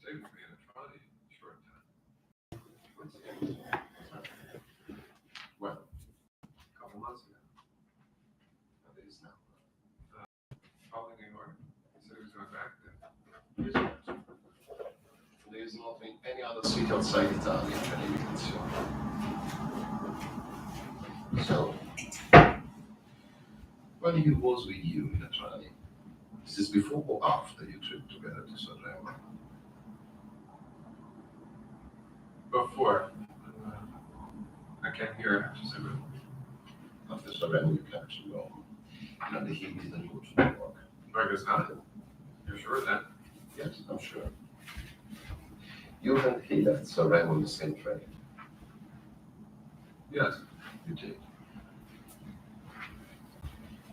stayed with me in a trolley short time. Well, A couple months ago. what is now? Probably New York. He said he was going back there. There is not in any other city outside Italy that you can see. So, when he was with you in Italy, is this before or after you trip together to Sanremo? Before. I can't hear after Sanremo. After Sanremo, you can actually go. And he didn't go to New York. I guess not. You're sure of that? Yes, I'm sure. You and he left Sanremo on the same train. Yes. You did.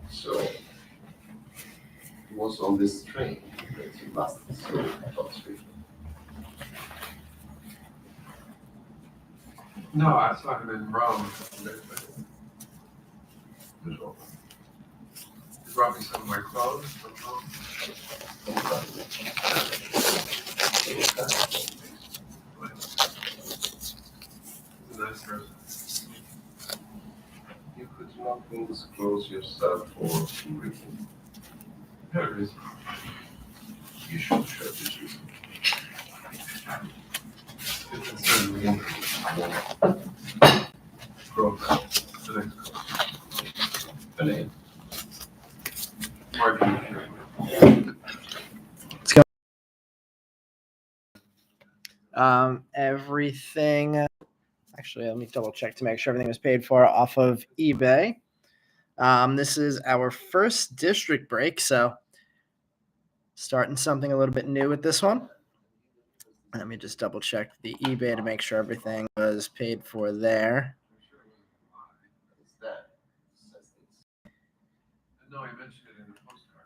So, it was on this train that you last saw about Swift. No, I saw him in Rome. He brought me some of my clothes from home. He's a nice person. You could not disclose yourself for reason. Had a reason. You should share this reason. It concerned me. Program. The next question. The name. Martin. Everything. Actually, let me double check to make sure everything was paid for off of eBay. This is our first district break, so starting something a little bit new with this one. Let me just double check the eBay to make sure everything was paid for there. No, I mentioned it in the postcard.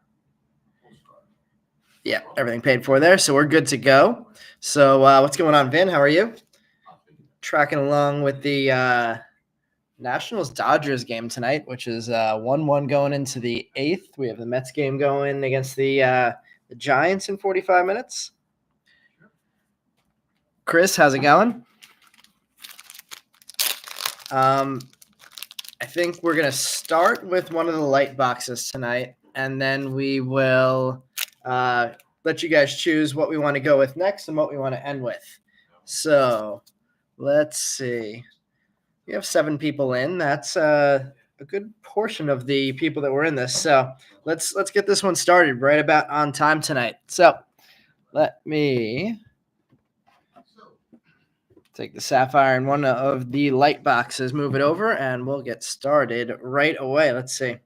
Yeah, everything paid for there, so we're good to go. So what's going on, Vin? How are you? Tracking along with the Nationals-Dodgers game tonight, which is 1-1 going into the 8th. We have the Mets game going against the Giants in 45 minutes. Chris, how's it going? I think we're going to start with one of the light boxes tonight, and then we will let you guys choose what we want to go with next and what we want to end with. So let's see. We have 7 people in. That's a good portion of the people that were in this. So let's get this one started right about on time tonight. So let me take the Sapphire and one of the light boxes, move it over, and we'll get started right away. Let's see.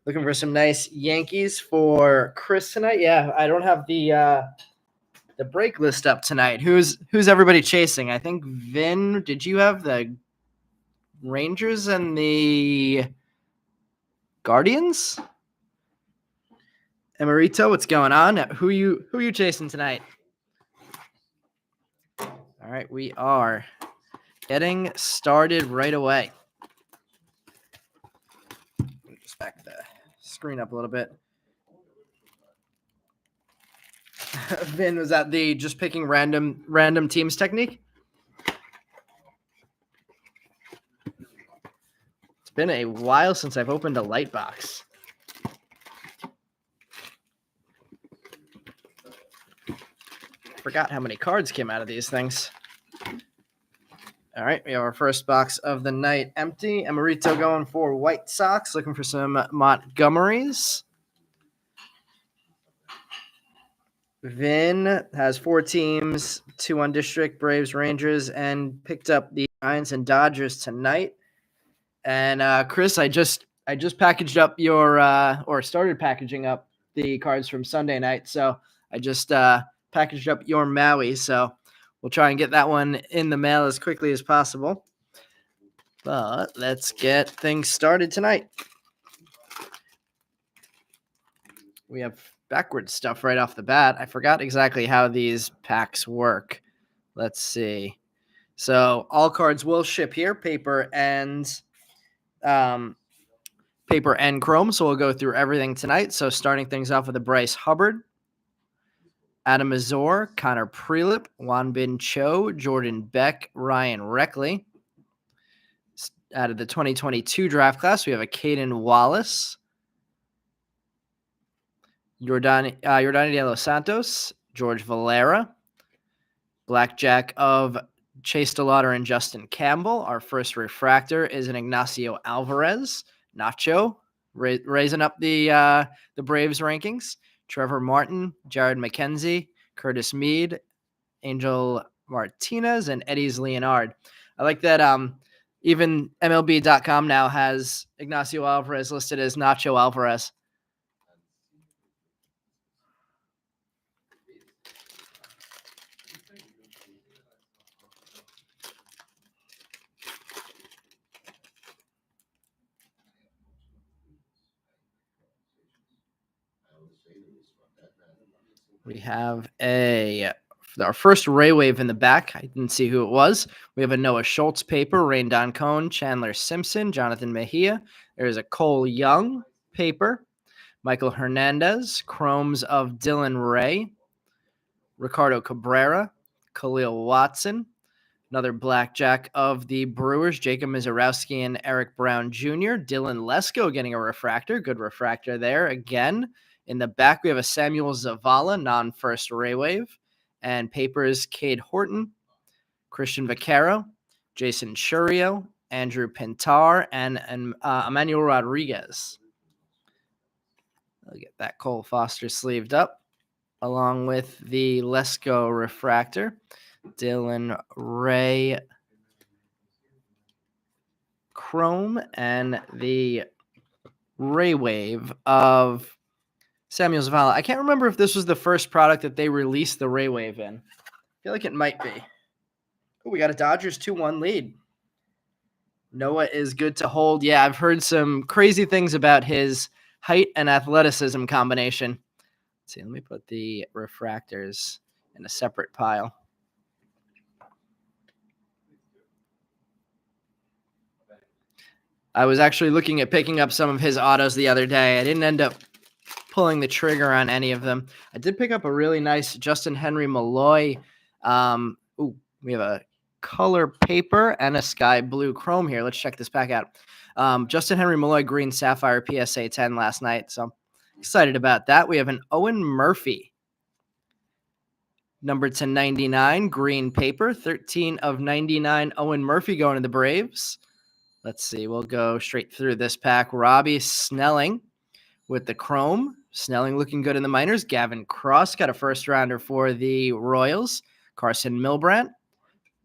Looking for some nice Yankees for Chris tonight. Yeah, I don't have the break list up tonight. Who's everybody chasing? I think Vin, did you have the Rangers and the Guardians? Emerito, what's going on? Who are you chasing tonight? All right, we are getting started right away. Just back the screen up a little bit. Vin, was that the just picking random teams technique? It's been a while since I've opened a light box. Forgot how many cards came out of these things. All right, we have our first box of the night empty. Emerito going for White Sox, looking for some Montgomerys. Vin has 4 teams, 2 on district, Braves, Rangers, and picked up the Giants and Dodgers tonight. And Chris, I just packaged up your or started packaging up the cards from Sunday night. So I just packaged up your Maui. So we'll try and get that one in the mail as quickly as possible. But let's get things started tonight. We have backwards stuff right off the bat. I forgot exactly how these packs work. Let's see. So all cards will ship here, paper and chrome. So we'll go through everything tonight. So starting things off with a Bryce Hubbard. Adam Azor, Connor Prelip, Wanbin Cho, Jordan Beck, Ryan Reckley. Out of the 2022 draft class, we have a Caden Wallace, Jordani de los Santos, George Valera, Blackjack of Chase DeLauder and Justin Campbell. Our first refractor is an Ignacio Alvarez, Nacho, raising up the Braves rankings. Trevor Martin, Jared McKenzie, Curtis Mead, Angel Martinez, and Eddie's Leonard. I like that even MLB.com now has Ignacio Alvarez listed as Nacho Alvarez. We have our first Ray Wave in the back. I didn't see who it was. We have a Noah Schultz paper, Rain Don Cohn, Chandler Simpson, Jonathan Mejia. There's a Cole Young paper, Michael Hernandez, Chromes of Dylan Ray, Ricardo Cabrera, Khalil Watson, another Blackjack of the Brewers, Jacob Mizorowski and Eric Brown Jr., Dylan Lesko getting a refractor. Good refractor there again. In the back, we have a Samuel Zavala, non-first Ray Wave, and papers Cade Horton, Christian Vaquero, Jason Churio, Andrew Pintar, and Emmanuel Rodriguez. I'll get that Cole Foster sleeved up, along with the Lesko refractor, Dylan Ray Chrome, and the Ray Wave of Samuel Zavala. I can't remember if this was the first product that they released the Ray Wave in. I feel like it might be. Oh, we got a Dodgers 2-1 lead. Noah is good to hold. Yeah, I've heard some crazy things about his height and athleticism combination. Let's see, let me put the refractors in a separate pile. I was actually looking at picking up some of his autos the other day. I didn't end up pulling the trigger on any of them. I did pick up a really nice Justin Henry Malloy. We have a color paper and a sky blue chrome here. Let's check this pack out. Justin Henry Malloy green Sapphire PSA 10 last night. So I'm excited about that. We have an Owen Murphy numbered to 99 green paper, 13 of 99 Owen Murphy going to the Braves. Let's see. We'll go straight through this pack. Robbie Snelling with the chrome. Snelling looking good in the minors. Gavin Cross got a first rounder for the Royals. Carson Milbrandt.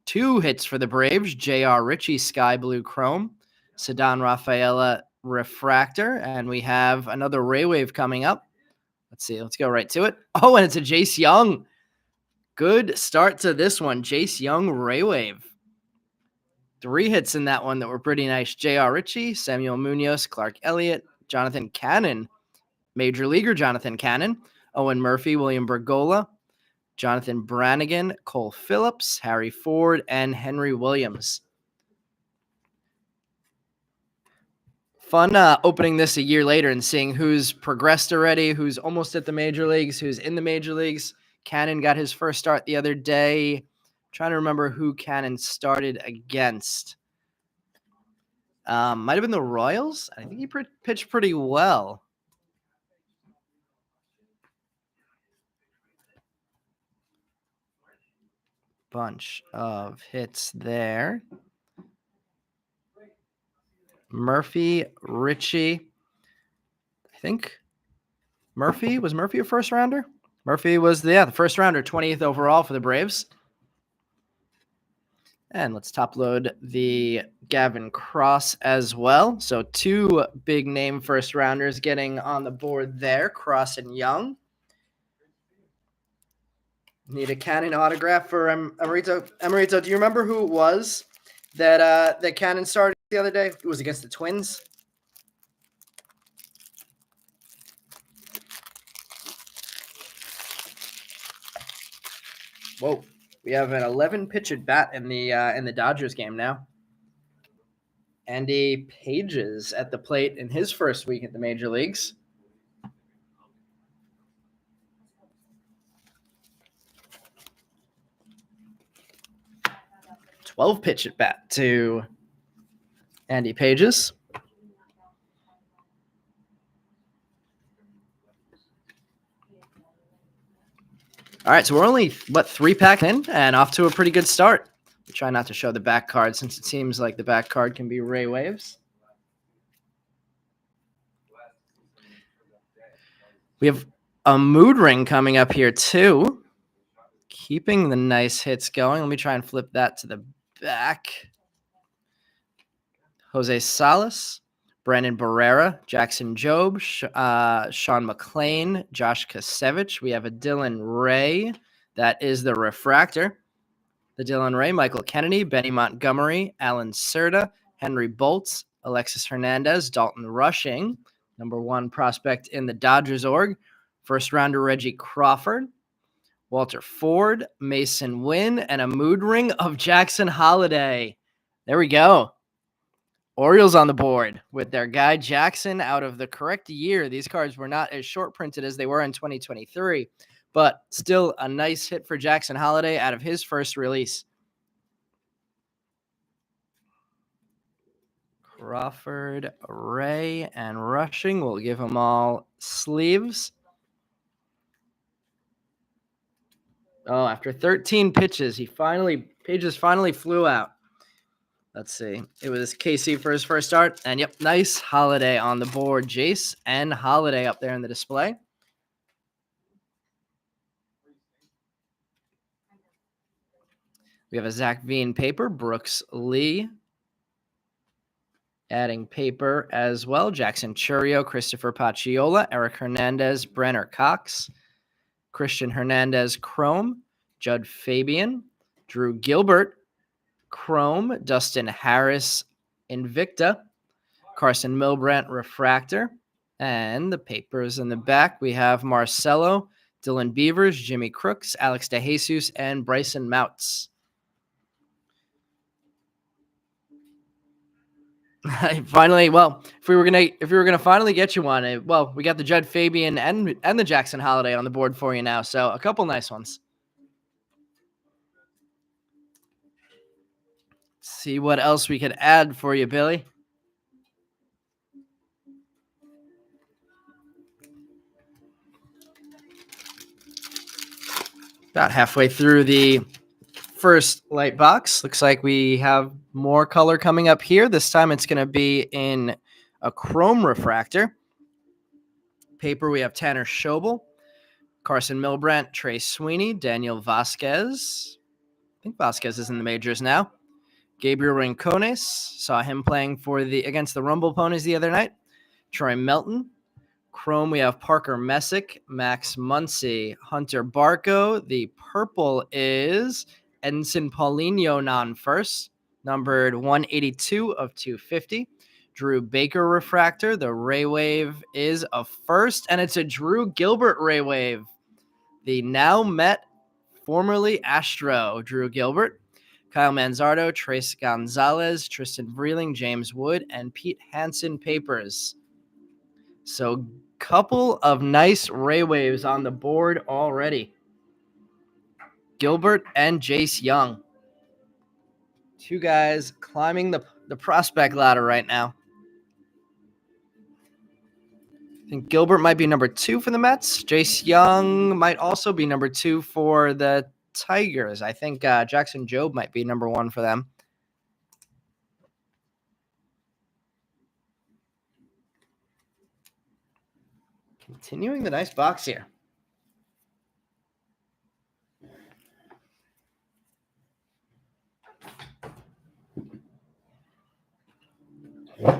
2 hits for the Braves. J.R. Ritchie sky blue chrome. Ceddanne Rafaela refractor. And we have another Ray Wave coming up. Let's see. Let's go right to it. Oh, and it's a Jace Young. Good start to this one. Jace Young Ray Wave. 3 hits in that one that were pretty nice. J.R. Ritchie, Samuel Munoz, Clark Elliott, Jonathan Cannon, Major Leaguer Jonathan Cannon, Owen Murphy, William Bergola, Jonathan Brannigan, Cole Phillips, Harry Ford, and Henry Williams. Fun opening this a year later and seeing who's progressed already, who's almost at the major leagues, who's in the major leagues. Cannon got his first start the other day. Trying to remember who Cannon started against. Might have been the Royals. I think he pitched pretty well. Bunch of hits there. Murphy, Ritchie. I think Murphy a first rounder? Murphy was the first rounder, 20th overall for the Braves. And let's top load the Gavin Cross as well. So 2 big name first rounders getting on the board there, Cross and Young. Need a Cannon autograph for Emerito. Emerito, do you remember who it was that Cannon started the other day? It was against the Twins. Whoa. We have an 11 pitch at bat in the Dodgers game now. Andy Pages at the plate in his first week at the major leagues. 12 pitch at bat to Andy Pages. All right, so we're only, 3 packs in and off to a pretty good start. We try not to show the back card since it seems like the back card can be Ray Waves. We have a mood ring coming up here too. Keeping the nice hits going. Let me try and flip that to the back. Jose Salas, Brandon Barrera, Jackson Jobe, Sean McLean, Josh Kasevich. We have a Dylan Ray. That is the refractor. The Dylan Ray, Michael Kennedy, Benny Montgomery, Alan Serta, Henry Bolts, Alexis Hernandez, Dalton Rushing, number 1 prospect in the Dodgers org. First rounder Reggie Crawford, Walter Ford, Mason Wynn, and a mood ring of Jackson Holliday. There we go. Orioles on the board with their guy Jackson out of the correct year. These cards were not as short printed as they were in 2023, but still a nice hit for Jackson Holliday out of his first release. Crawford, Ray, and Rushing. We'll give them all sleeves. Oh, after 13 pitches, Pages finally flew out. Let's see. It was KC for his first start. And yep, nice Holiday on the board. Jace and Holiday up there in the display. We have a Zach Veen paper. Brooks Lee. Adding paper as well. Jackson Churio, Christopher Pacciola, Eric Hernandez, Brenner Cox, Christian Hernandez, Chrome, Judd Fabian, Drew Gilbert, Chrome, Dustin Harris, Invicta, Carson Milbrandt, Refractor, and the papers in the back. We have Marcelo, Dylan Beavers, Jimmy Crooks, Alex DeJesus, and Bryson Moutts. Finally, well, if we were gonna finally get you one, well, we got the Judd Fabian and the Jackson Holiday on the board for you now. So a couple nice ones. See what else we could add for you, Billy. About halfway through the first light box. Looks like we have more color coming up here. This time it's going to be in a chrome refractor. Paper, we have Tanner Schobel, Carson Milbrandt, Trey Sweeney, Daniel Vasquez. I think Vasquez is in the majors now. Gabriel Rincones, saw him playing against the Rumble Ponies the other night. Troy Melton. Chrome, we have Parker Messick, Max Muncy, Hunter Barco. The purple is Edinson Paulinho non-first, numbered 182 of 250. Drew Baker refractor. The Ray Wave is a first, and it's a Drew Gilbert Ray Wave. The now Met, formerly Astro, Drew Gilbert. Kyle Manzardo, Trace Gonzalez, Tristan Vreeling, James Wood, and Pete Hansen papers. So couple of nice Ray Waves on the board already. Gilbert and Jace Young. 2 guys climbing the prospect ladder right now. I think Gilbert might be number 2 for the Mets. Jace Young might also be number 2 for the Tigers. I think Jackson Jobe might be number 1 for them. Continuing the nice box here. I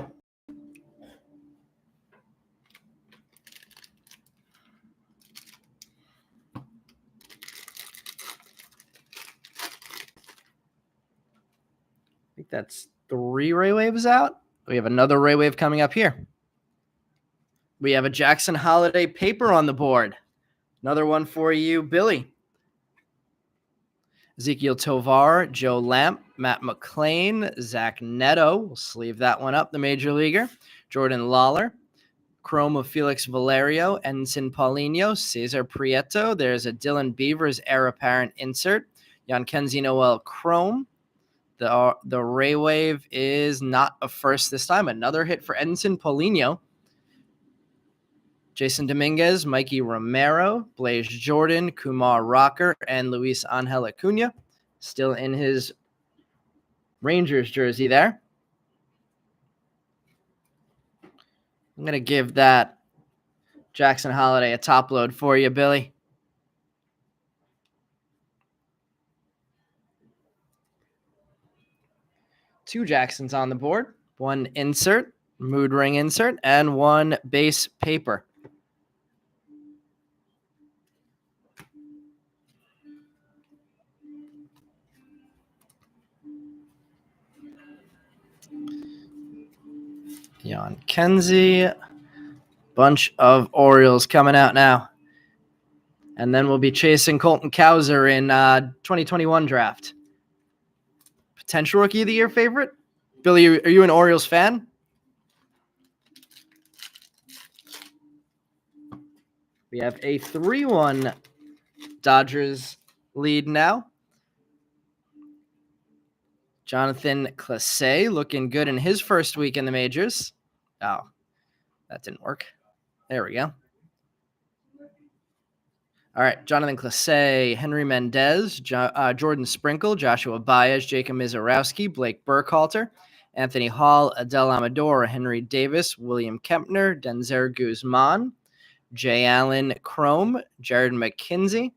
think that's 3 Ray Waves out. We have another Ray Wave coming up here. We have a Jackson Holiday paper on the board. Another one for you, Billy. Ezekiel Tovar, Joe Lamp, Matt McClain, Zach Neto. We'll sleeve that one up, the major leaguer. Jordan Lawler. Chrome of Felix Valerio, Edinson Paulinho, Cesar Prieto. There's a Dylan Beavers heir apparent insert. Yankenzi Noel Chrome. The Ray Wave is not a first this time. Another hit for Edinson Paulinho. Jason Dominguez, Mikey Romero, Blaze Jordan, Kumar Rocker, and Luis Angel Acuna. Still in his Rangers jersey there. I'm going to give that Jackson Holiday a top load for you, Billy. Two Jacksons on the board. One insert, mood ring insert, and one base paper. Jan Kenzie. Bunch of Orioles coming out now. And then we'll be chasing Colton Cowser in 2021 draft. Potential Rookie of the Year favorite? Billy, are you an Orioles fan? We have a 3-1 Dodgers lead now. Jonathan Clase looking good in his first week in the majors. Oh, that didn't work. There we go. All right, Jonathan Clase, Henry Mendez, Jordan Sprinkle, Joshua Baez, Jacob Mizorowski, Blake Burkhalter, Anthony Hall, Adele Amador, Henry Davis, William Kempner, Denzer Guzman, Jay Allen Chrome, Jared McKinsey,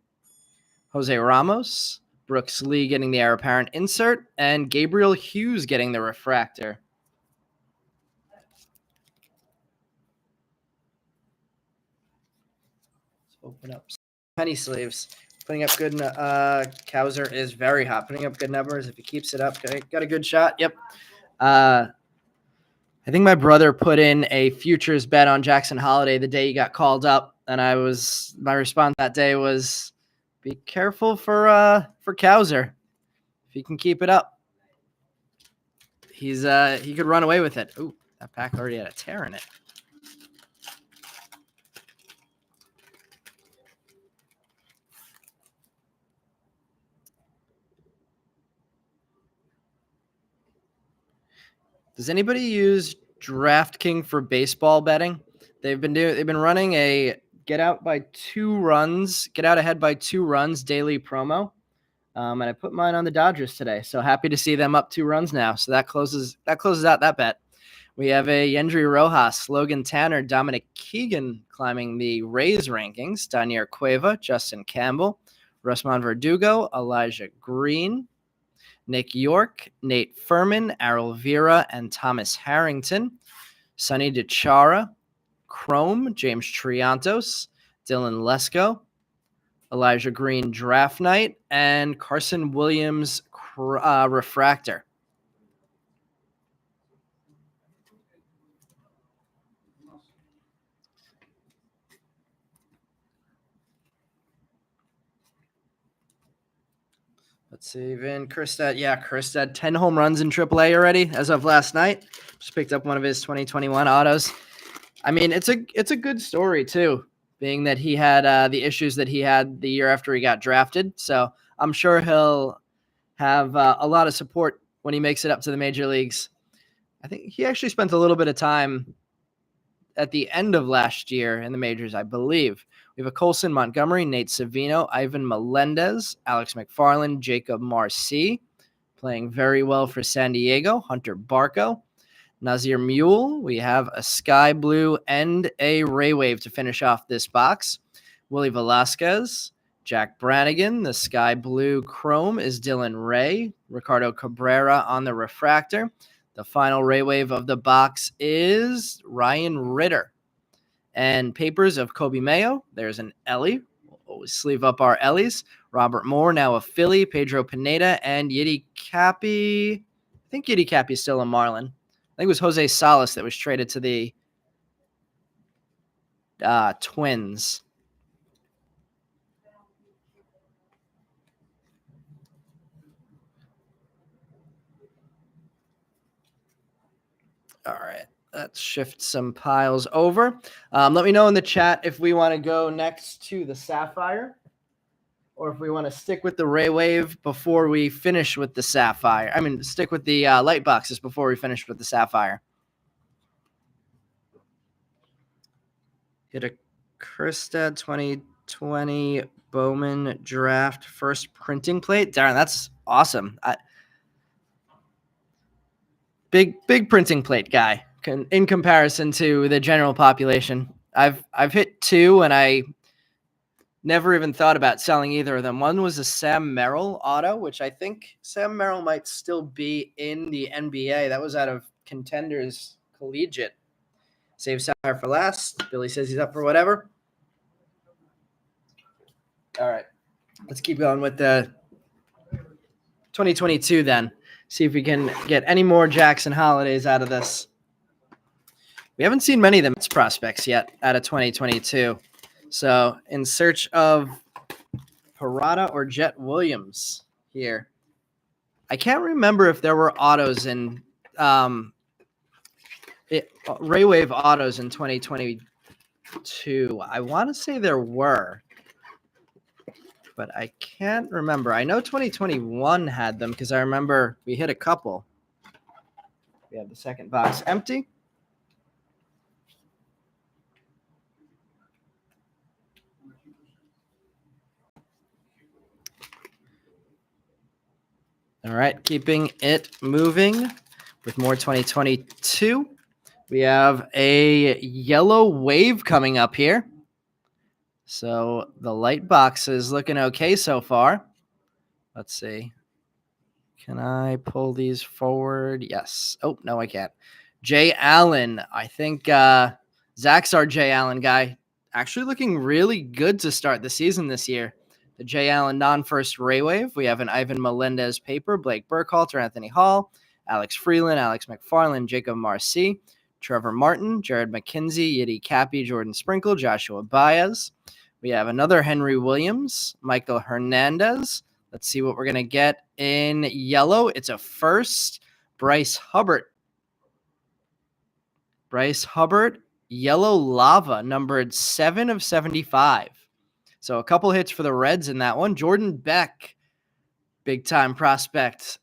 Jose Ramos, Brooks Lee getting the heir apparent insert, and Gabriel Hughes getting the refractor. Let's open up penny sleeves. Putting up good. Cowser is very hot. Putting up good numbers. If he keeps it up, got a good shot. Yep. I think my brother put in a futures bet on Jackson Holiday the day he got called up, and my response that day was, be careful for Cowser. If he can keep it up, he could run away with it. Ooh, that pack already had a tear in it. Does anybody use DraftKings for baseball betting? They've been running a get out ahead by 2 runs daily promo. And I put mine on the Dodgers today. So happy to see them up 2 runs now. So that closes out that bet. We have a Yendry Rojas, Logan Tanner, Dominic Keegan climbing the Rays rankings, Daniel Cueva, Justin Campbell, Rusman Verdugo, Elijah Green, Nick York, Nate Furman, Errol Vera, and Thomas Harrington, Sonny DeChara, Chrome, James Triantos, Dylan Lesko, Elijah Green Draft Night, and Carson Williams Refractor. Let's see, Vin Kerstead. Yeah, Kerstead, 10 home runs in AAA already as of last night. Just picked up one of his 2021 autos. I mean, it's a good story too, being that he had the issues that he had the year after he got drafted. So I'm sure he'll have a lot of support when he makes it up to the major leagues. I think he actually spent a little bit of time at the end of last year in the majors, I believe. We have a Colson Montgomery, Nate Savino, Ivan Melendez, Alex McFarland, Jacob Marcy, playing very well for San Diego, Hunter Barco, Nazir Mule. We have a Sky Blue and a Ray Wave to finish off this box. Willie Velasquez, Jack Brannigan. The Sky Blue Chrome is Dylan Ray. Ricardo Cabrera on the refractor. The final Ray Wave of the box is Ryan Ritter. And papers of Kobe Mayo. There's an Ellie. We'll always sleeve up our Ellies. Robert Moore, now a Philly. Pedro Pineda and Yiddy Cappy. I think Yiddy Cappy is still a Marlin. I think it was Jose Salas that was traded to the Twins. All right, let's shift some piles over. Let me know in the chat if we want to go next to the Sapphire or if we want to stick with the Ray Wave before we finish with the Sapphire. I mean, stick with the light boxes before we finish with the Sapphire. Get a Kerstad 2020 Bowman draft first printing plate. Darren, that's awesome. Big printing plate guy in comparison to the general population. I've hit 2, and I never even thought about selling either of them. One was a Sam Merrill auto, which I think Sam Merrill might still be in the NBA. That was out of Contenders Collegiate. Save Sapphire for last. Billy says he's up for whatever. All right. Let's keep going with the 2022 then. See if we can get any more Jackson Holidays out of this. We haven't seen many of them prospects yet out of 2022. So in search of Parada or Jet Williams here. I can't remember if there were autos in Ray Wave autos in 2022. I want to say there were, but I can't remember. I know 2021 had them because I remember we hit a couple. We have the second box empty. All right, keeping it moving with more 2022. We have a yellow wave coming up here. So the light box is looking okay so far. Let's see. Can I pull these forward? Yes. Oh, no, I can't. Jay Allen. I think Zach's our Jay Allen guy. Actually looking really good to start the season this year. The Jay Allen non-first Ray Wave. We have an Ivan Melendez paper, Blake Burkhalter, Anthony Hall, Alex Freeland, Alex McFarland, Jacob Marcy, Trevor Martin, Jared McKenzie, Yiddy Cappy, Jordan Sprinkle, Joshua Baez. We have another Henry Williams, Michael Hernandez. Let's see what we're going to get in yellow. It's a first, Bryce Hubbard. Bryce Hubbard, yellow lava, numbered 7 of 75. So a couple hits for the Reds in that one. Jordan Beck, big-time prospect.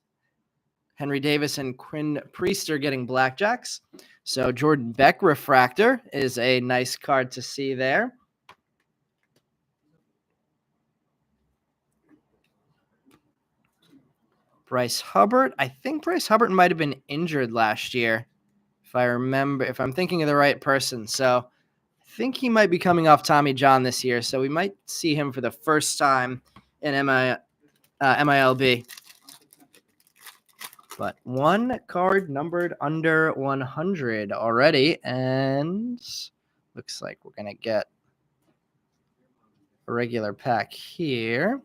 Henry Davis and Quinn Priester getting blackjacks. So Jordan Beck refractor is a nice card to see there. Bryce Hubbard. I think Bryce Hubbard might have been injured last year, if I'm thinking of the right person. So I think he might be coming off Tommy John this year. So we might see him for the first time in MILB. But one card numbered under 100 already. And looks like we're going to get a regular pack here.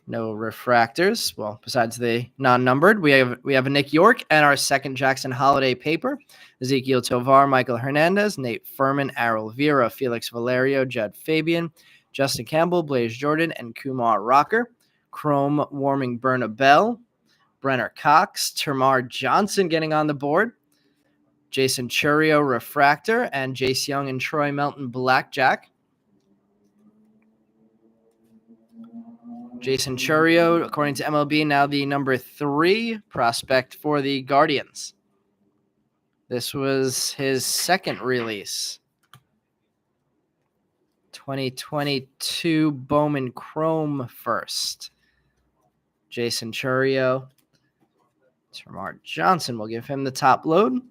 No refractors. Well, besides the non-numbered, we have a Nick York and our second Jackson Holiday paper. Ezekiel Tovar, Michael Hernandez, Nate Furman, Errol Vera, Felix Valerio, Judd Fabian, Justin Campbell, Blaze Jordan, and Kumar Rocker. Chrome Warming Berna Bell, Brenner Cox, Termar Johnson getting on the board. Jason Churio refractor, and Jace Young and Troy Melton blackjack. Jason Churio, according to MLB, now the number 3 prospect for the Guardians. This was his second release. 2022 Bowman Chrome first. Jason Churio. Termar Johnson will give him the top load.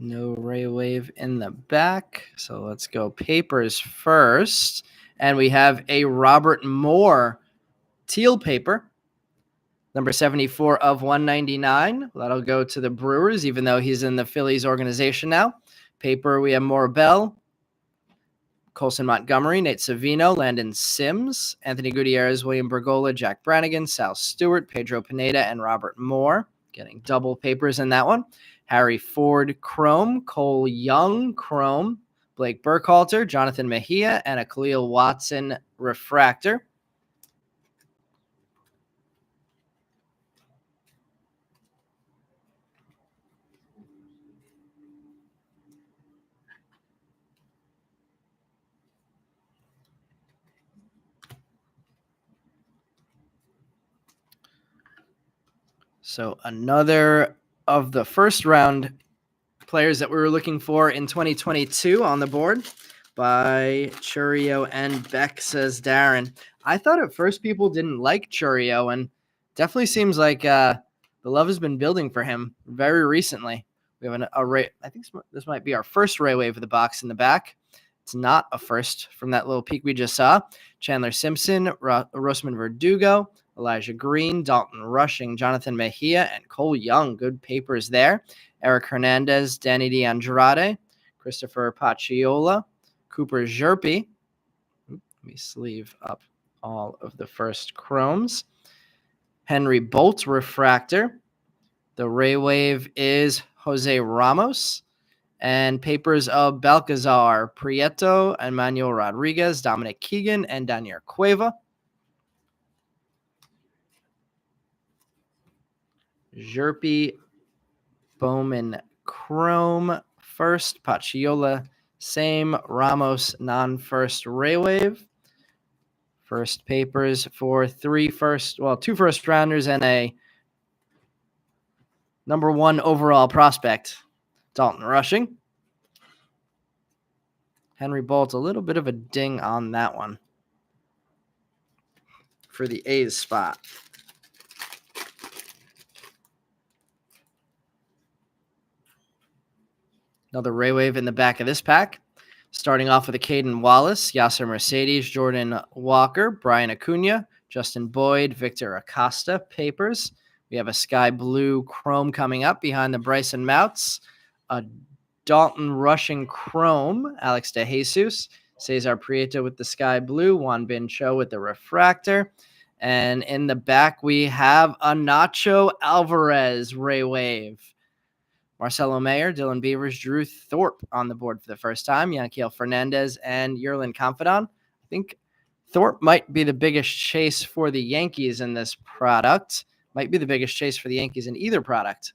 No Ray Wave in the back. So let's go papers first. And we have a Robert Moore teal paper. Number 74 of 199. That'll go to the Brewers, even though he's in the Phillies organization now. Paper, we have Morabel, Colson Montgomery, Nate Savino, Landon Sims, Anthony Gutierrez, William Bergola, Jack Brannigan, Sal Stewart, Pedro Pineda, and Robert Moore. Getting double papers in that one. Harry Ford Chrome, Cole Young Chrome, Blake Burkhalter, Jonathan Mejia, and a Khalil Watson refractor. So another of the first round players that we were looking for in 2022 on the board by Churio and Beck, says Darren. I thought at first people didn't like Churio, and definitely seems like the love has been building for him very recently. We have a Ray. I think this might be our first Ray Wave of the box in the back. It's not a first from that little peek we just saw. Chandler Simpson, Rosman Verdugo, Elijah Green, Dalton Rushing, Jonathan Mejia, and Cole Young. Good papers there. Eric Hernandez, Danny DeAndrade, Christopher Pacciola, Cooper Zerpe. Let me sleeve up all of the first chromes. Henry Bolt, refractor. The Ray Wave is Jose Ramos. And papers of Balcazar, Prieto, Emmanuel Rodriguez, Dominic Keegan, and Daniel Cueva. Zerpe, Bowman, Chrome, first. Pacciola, same. Ramos, non-first Ray Wave. First papers for two first rounders and a number one overall prospect, Dalton Rushing. Henry Bolt, a little bit of a ding on that one for the A's spot. Another Ray Wave in the back of this pack. Starting off with a Caden Wallace, Yasser Mercedes, Jordan Walker, Brian Acuna, Justin Boyd, Victor Acosta papers. We have a sky blue chrome coming up behind the Bryson Mouts. A Dalton Rushing chrome, Alex DeJesus. Cesar Prieto with the sky blue. Juan Bin Cho with the refractor. And in the back, we have a Nacho Alvarez Ray Wave. Marcelo Mayer, Dylan Beavers, Drew Thorpe on the board for the first time. Yanquiel Fernandez and Yerlin Confidant. I think Thorpe might be the biggest chase for the Yankees in this product. Might be the biggest chase for the Yankees in either product.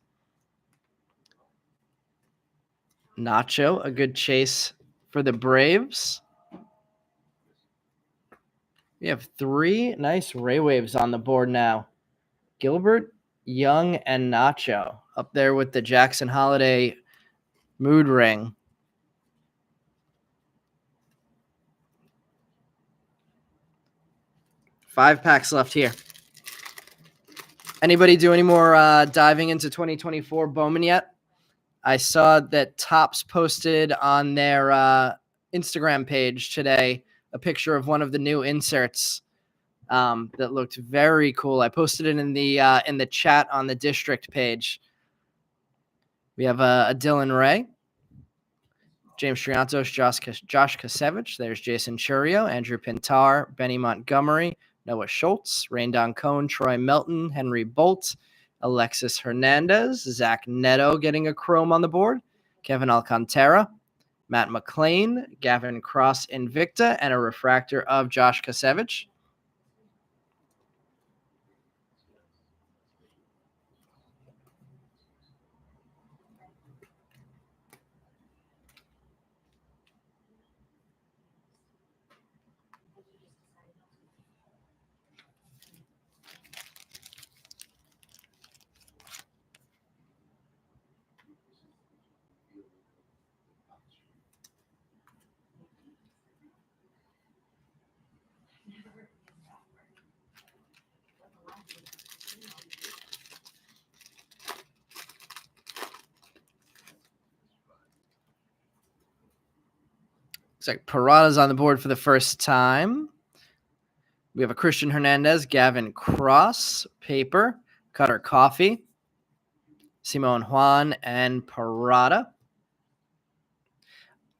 Nacho, a good chase for the Braves. We have three nice Ray Waves on the board now. Gilbert, Young, and Nacho up there with the Jackson Holiday mood ring. Five packs left here. Anybody do any more diving into 2024 Bowman yet? I saw that Topps posted on their Instagram page today a picture of one of the new inserts that looked very cool. I posted it in the chat on the district page. We have a Dylan Ray, James Triantos, Josh Kasevich. There's Jason Churio, Andrew Pintar, Benny Montgomery, Noah Schultz, Raindon Cohn, Troy Melton, Henry Bolt, Alexis Hernandez, Zach Neto getting a chrome on the board, Kevin Alcantara, Matt McClain, Gavin Cross Invicta, and a refractor of Josh Kasevich. Looks like Parada's on the board for the first time. We have a Christian Hernandez, Gavin Cross, paper, Cutter Coffee, Simone Juan, and Parada.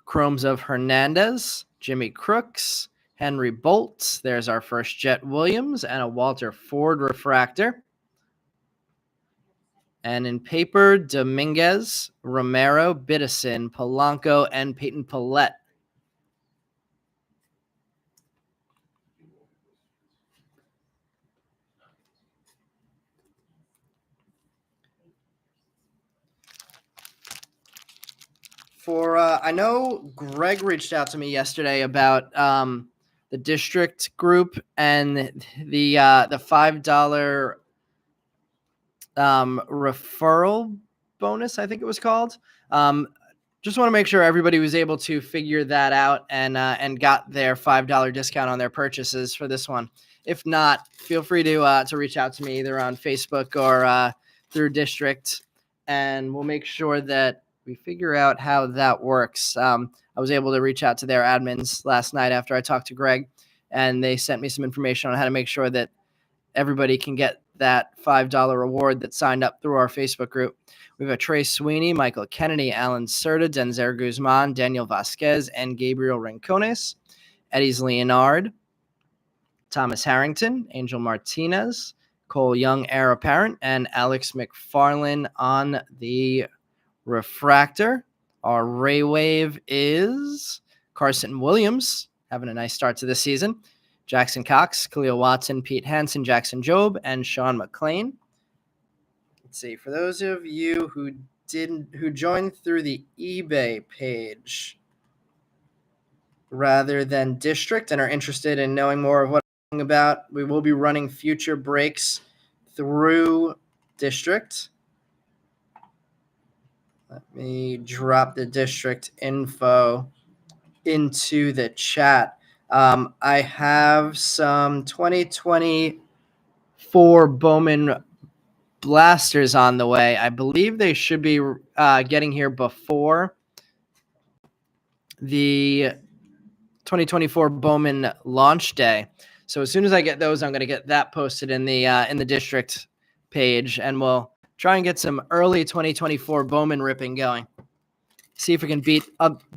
Chromes of Hernandez, Jimmy Crooks, Henry Bolt. There's our first Jet Williams and a Walter Ford refractor. And in paper, Dominguez, Romero, Bittison, Polanco, and Peyton Pallette I know Greg reached out to me yesterday about the district group and the $5 referral bonus, I think it was called. Just want to make sure everybody was able to figure that out and got their $5 discount on their purchases for this one. If not, feel free to reach out to me either on Facebook or through district, and we'll make sure that we figure out how that works. I was able to reach out to their admins last night after I talked to Greg, and they sent me some information on how to make sure that everybody can get that $5 reward that signed up through our Facebook group. We have Trey Sweeney, Michael Kennedy, Alan Serta, Denzer Guzman, Daniel Vasquez, and Gabriel Rincones. Eddie's Leonard, Thomas Harrington, Angel Martinez, Cole Young, heir apparent, and Alex McFarlane on the refractor. Our Ray Wave is Carson Williams, having a nice start to this season. Jackson Cox, Khalil Watson, Pete Hansen, Jackson Jobe, and Sean McLean. Let's see. For those of you who joined through the eBay page rather than district and are interested in knowing more of what I'm talking about, we will be running future breaks through district. Let me drop the district info into the chat. I have some 2024 Bowman blasters on the way. I believe they should be getting here before the 2024 Bowman launch day. So as soon as I get those, I'm going to get that posted in the district page, and we'll try and get some early 2024 Bowman ripping going. See if we can beat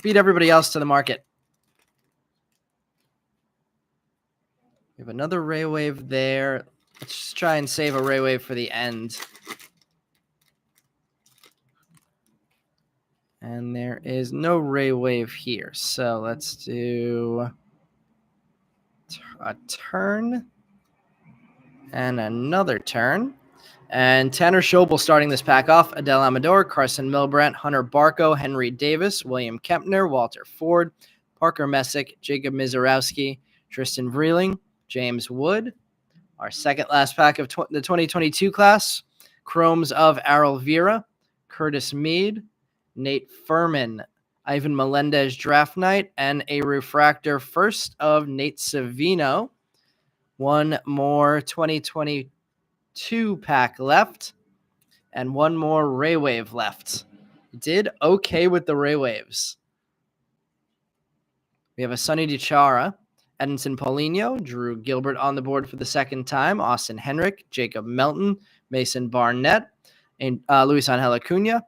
everybody else to the market. We have another Ray Wave there. Let's just try and save a Ray Wave for the end. And there is no Ray Wave here. So let's do a turn and another turn. And Tanner Schobel starting this pack off. Adele Amador, Carson Milbrandt, Hunter Barco, Henry Davis, William Kempner, Walter Ford, Parker Messick, Jacob Mizorowski, Tristan Vreeling, James Wood. Our second last pack of the 2022 class. Chromes of Errol Vera, Curtis Mead, Nate Furman, Ivan Melendez draft night, and a refractor first of Nate Savino. One more 2022 pack left, and one more Ray Wave left. Did okay with the Ray Waves. We have a Sonny DiChiara, Edinson Paulinho, Drew Gilbert on the board for the second time, Austin Henrik, Jacob Melton, Mason Barnett, and Luis Angel Acuna,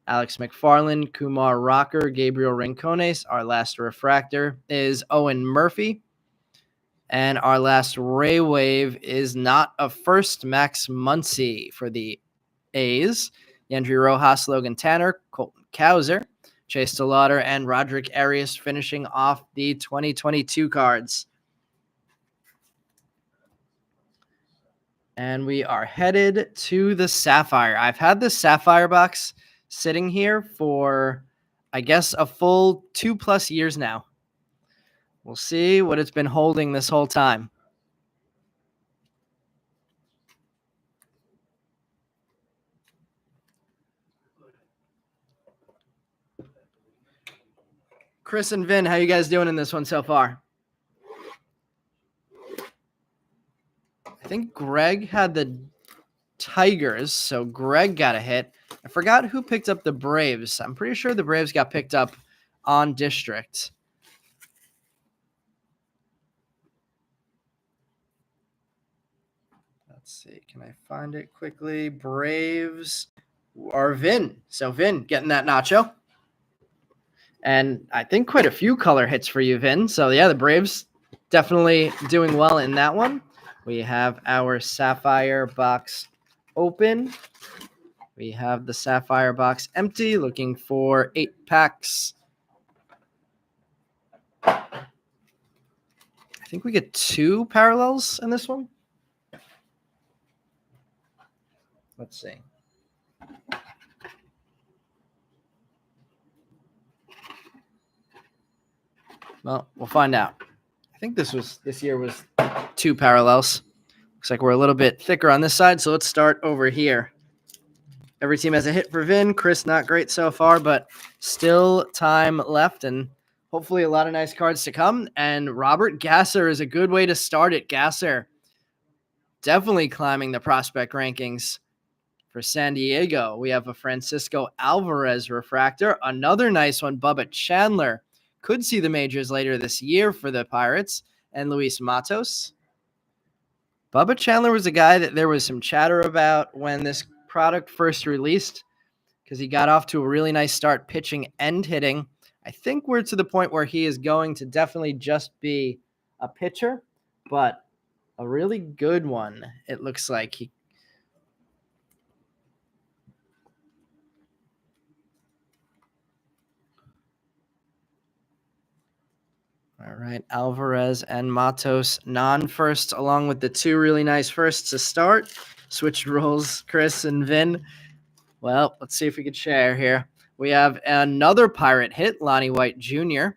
Alex McFarlane, Kumar Rocker, Gabriel Rincones. Our last refractor is Owen Murphy. And our last Ray Wave is not a first, Max Muncy for the A's. Yandri Rojas, Logan Tanner, Colton Cowser, Chase DeLauder, and Roderick Arias finishing off the 2022 cards. And we are headed to the Sapphire. I've had the Sapphire box sitting here for, I guess, a full 2+ years now. We'll see what it's been holding this whole time. Chris and Vin, how you guys doing in this one so far? I think Greg had the Tigers, so Greg got a hit. I forgot who picked up the Braves. I'm pretty sure the Braves got picked up on district. Let's see. Can I find it quickly? Braves are Vin. So Vin getting that nacho. And I think quite a few color hits for you, Vin. So yeah, the Braves definitely doing well in that one. We have our Sapphire box open. We have the Sapphire box empty, looking for 8 packs. I think we get 2 parallels in this one. Let's see. Well, we'll find out. I think this year was 2 parallels. Looks like we're a little bit thicker on this side, so let's start over here. Every team has a hit for Vin. Chris, not great so far, but still time left and hopefully a lot of nice cards to come. And Robert Gasser is a good way to start it. Gasser definitely climbing the prospect rankings. For San Diego, we have a Francisco Alvarez refractor. Another nice one, Bubba Chandler. Could see the majors later this year for the Pirates. And Luis Matos. Bubba Chandler was a guy that there was some chatter about when this product first released because he got off to a really nice start pitching and hitting. I think we're to the point where he is going to definitely just be a pitcher, but a really good one. It looks like he. All right, Alvarez and Matos non-first, along with the 2 really nice firsts to start. Switched roles, Chris and Vin. Well, let's see if we could share here. We have another Pirate hit, Lonnie White Jr.,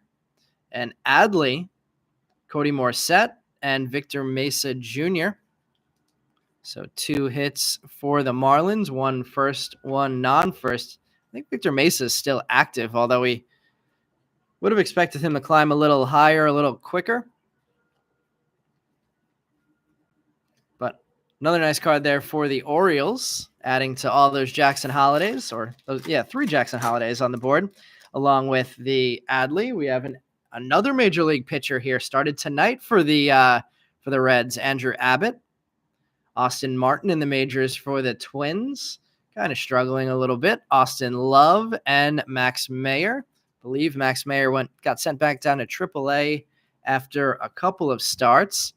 and Adley, Cody Morissette, and Victor Mesa Jr. So 2 hits for the Marlins, 1 first, 1 non-first. I think Victor Mesa is still active, although we would have expected him to climb a little higher, a little quicker. But another nice card there for the Orioles, adding to all those Jackson Holidays, 3 Jackson Holidays on the board, along with the Adley. We have another major league pitcher here, started tonight for the Reds, Andrew Abbott. Austin Martin in the majors for the Twins, kind of struggling a little bit. Austin Love and Max Meyer. I believe Max Meyer got sent back down to AAA after a couple of starts.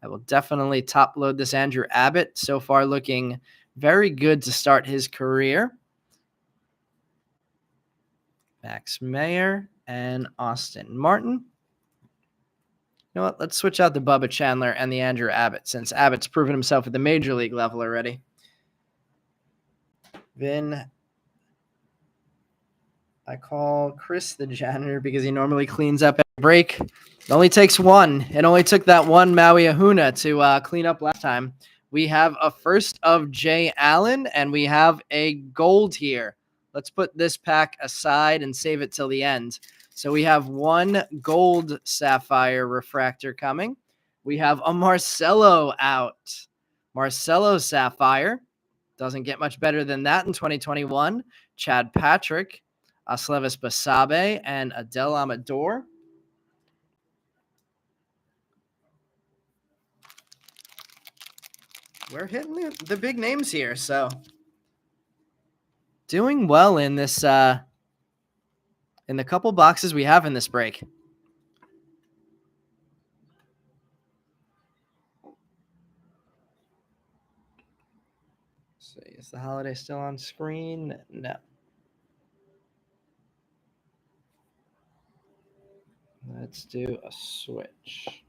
I will definitely top load this Andrew Abbott. So far looking very good to start his career. Max Meyer and Austin Martin. You know what? Let's switch out the Bubba Chandler and the Andrew Abbott since Abbott's proven himself at the major league level already. Then I call Chris the janitor because he normally cleans up every break. It only takes 1. It only took that 1 Maui Ahuna to clean up last time. We have a first of Jay Allen, and we have a gold here. Let's put this pack aside and save it till the end. So we have 1 gold Sapphire refractor coming. We have a Marcelo out. Marcelo Sapphire. Doesn't get much better than that in 2021. Chad Patrick, Aslevis Basabe, and Adel Amador. We're hitting the big names here, so doing well in this in the couple boxes we have in this break. Let's see, is the holiday still on screen? No. Let's do a switch.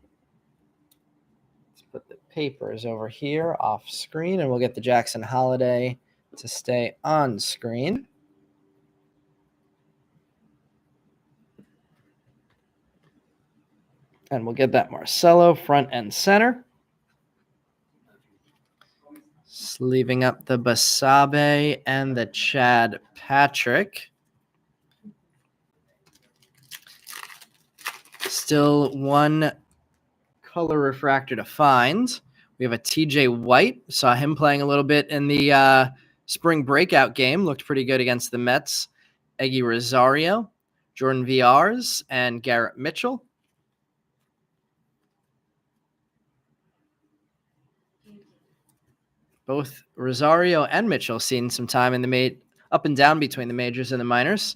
Let's put the papers over here off screen, and we'll get the Jackson Holiday to stay on screen. And we'll get that Marcelo front and center. Sleeving up the Basabe and the Chad Patrick. Still 1 color refractor to find. We have a TJ White. Saw him playing a little bit in the spring breakout game. Looked pretty good against the Mets. Eggy Rosario, Jordan Viars, and Garrett Mitchell. Both Rosario and Mitchell seen some time in the up and down between the majors and the minors.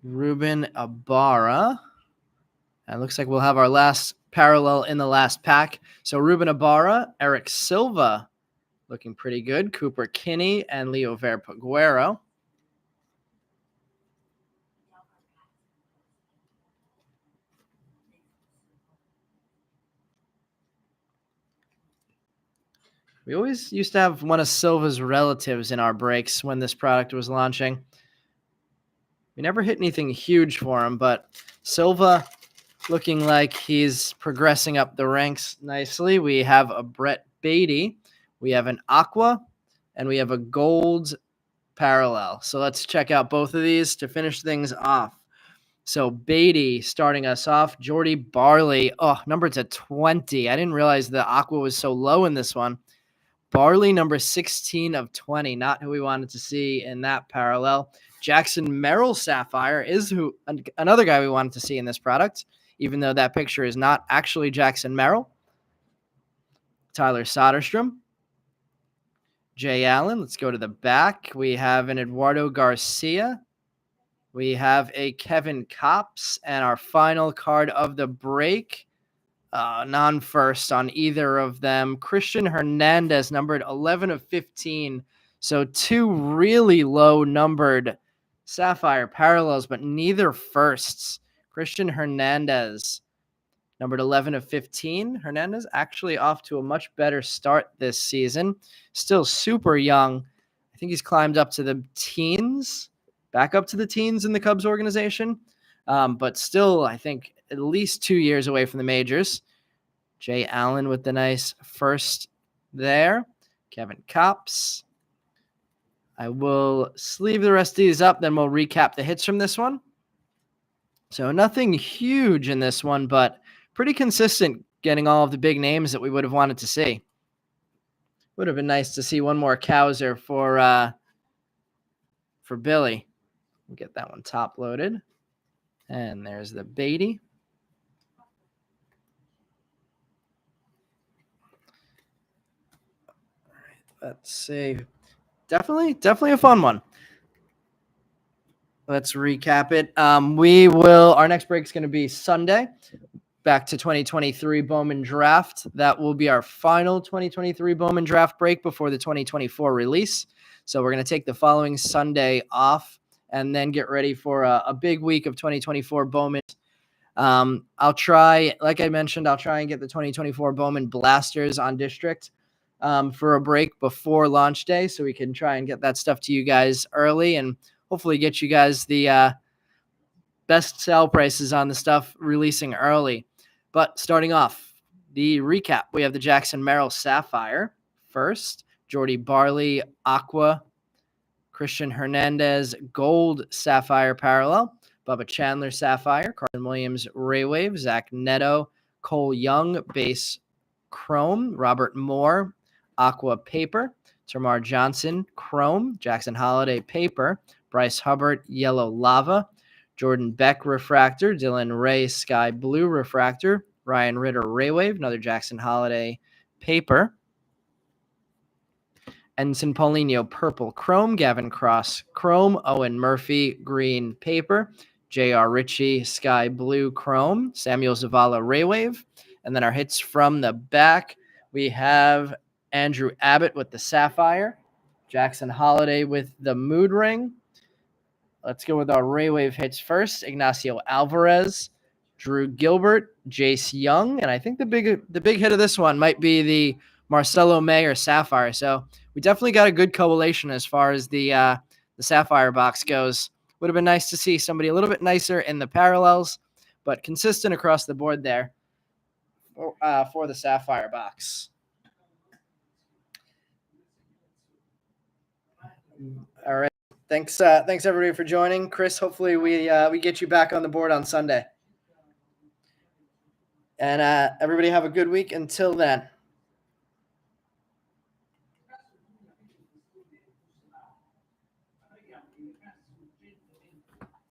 Ruben Ibarra. It looks like we'll have our last parallel in the last pack. So Ruben Ibarra, Eric Silva looking pretty good. Cooper Kinney and Leo Verpaguero. We always used to have one of Silva's relatives in our breaks when this product was launching. We never hit anything huge for him, but Silva looking like he's progressing up the ranks nicely. We have a Brett Beatty, we have an Aqua, and we have a Gold parallel. So let's check out both of these to finish things off. So Beatty starting us off. Jordy Barley, number to 20. I didn't realize the Aqua was so low in this one. Barley, number 16 of 20. Not who we wanted to see in that parallel. Jackson Merrill Sapphire is another guy we wanted to see in this product, even though that picture is not actually Jackson Merrill. Tyler Soderstrom. Jay Allen. Let's go to the back. We have an Eduardo Garcia. We have a Kevin Kopps, and our final card of the break, non-first on either of them. Christian Hernandez, numbered 11 of 15. So two really low-numbered Sapphire parallels, but neither firsts. Christian Hernandez, numbered 11 of 15. Hernandez actually off to a much better start this season. Still super young. I think he's climbed up to the teens, back up to the teens in the Cubs organization. But still, I think, at least 2 years away from the majors. Jay Allen with the nice first there. Kevin Kopps. I will sleeve the rest of these up, then we'll recap the hits from this one. So nothing huge in this one, but pretty consistent getting all of the big names that we would have wanted to see. Would have been nice to see one more Cowser for Billy. We'll get that one top loaded. And there's the Beatty. All right, let's see. Definitely a fun one. Let's recap it. Our next break is going to be Sunday. Back to 2023 Bowman draft. That will be our final 2023 Bowman draft break before the 2024 release. So we're going to take the following Sunday off and then get ready for a big week of 2024 Bowman. I'll try, like I mentioned, I'll try and get the 2024 Bowman Blasters on District for a break before launch day, so we can try and get that stuff to you guys early and hopefully get you guys the best sell prices on the stuff releasing early. But starting off, the recap, we have the Jackson Merrill Sapphire first, Jordy Barley Aqua, Christian Hernandez Gold Sapphire Parallel, Bubba Chandler Sapphire, Carson Williams Ray Wave, Zach Neto, Cole Young Base Chrome, Robert Moore Aqua Paper, Tamar Johnson Chrome, Jackson Holiday Paper, Bryce Hubbard Yellow Lava, Jordan Beck Refractor, Dylan Ray Sky Blue Refractor, Ryan Ritter Ray Wave, another Jackson Holiday Paper, Ensign Paulinho Purple Chrome, Gavin Cross Chrome, Owen Murphy Green Paper, J.R. Ritchie Sky Blue Chrome, Samuel Zavala Ray Wave, and then our hits from the back, we have Andrew Abbott with the Sapphire, Jackson Holiday with the Mood Ring. Let's go with our Ray Wave hits first. Ignacio Alvarez, Drew Gilbert, Jace Young, and I think the big hit of this one might be the Marcelo Mayer Sapphire. So we definitely got a good correlation as far as the Sapphire box goes. Would have been nice to see somebody a little bit nicer in the parallels, but consistent across the board there for the Sapphire box. All right. Thanks everybody for joining. Chris, hopefully we get you back on the board on Sunday. And everybody have a good week until then.